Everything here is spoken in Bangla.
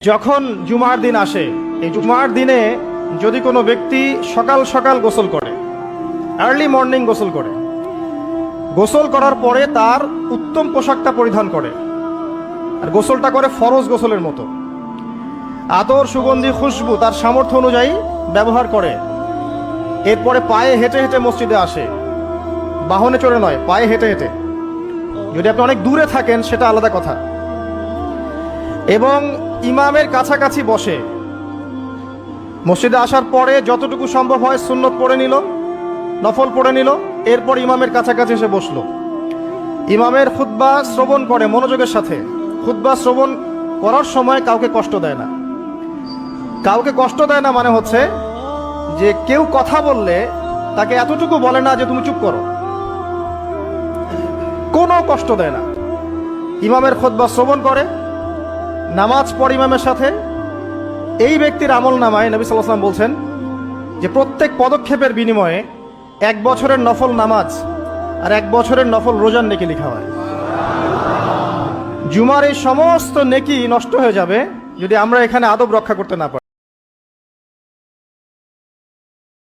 যখন জুমার দিন আসে, এই জুমার দিনে যদি কোনো ব্যক্তি সকাল সকাল গোসল করে, আর্লি মর্নিং গোসল করে, গোসল করার পরে তার উত্তম পোশাকটা পরিধান করে, আর গোসলটা করে ফরজ গোসলের মতো, আতর সুগন্ধি খুশবু তার সামর্থ্য অনুযায়ী ব্যবহার করে, এরপরে পায়ে হেঁটে হেঁটে মসজিদে আসে, বাহনে চড়ে নয়, পায়ে হেঁটে হেঁটে। যদি আপনি অনেক দূরে থাকেন সেটা আলাদা কথা। এবং ইমামের কাছাকাছি বসে, মসজিদে আসার পরে যতটুকু সম্ভব হয় সুন্নত পড়ে নিল, নফল পড়ে নিল, এরপর ইমামের কাছাকাছি এসে বসলো, ইমামের খুতবা শ্রবণ করে মনোযোগের সাথে। খুতবা শ্রবণ করার সময় কাউকে কষ্ট দেয় না। কাউকে কষ্ট দেয় না মানে হচ্ছে যে কেউ কথা বললে তাকে এতটুকু বলে না যে তুমি চুপ করো, কোনো কষ্ট দেয় না। ইমামের খুতবা শ্রবণ করে, নামাজ পড়ে ইমামের সাথে। এই ব্যক্তির আমল নামায় নবী সাল্লাল্লাহু আলাইহি ওয়াসাল্লাম বলছেন যে প্রত্যেক পদক্ষেপের বিনিময়ে 1 বছরের নফল নামাজ আর 1 বছরের নফল রোজার নেকি লেখা হয়। জুমার এই সমস্ত নেকি নষ্ট হয়ে যাবে যদি আমরা এখানে আদব রক্ষা করতে না পারি।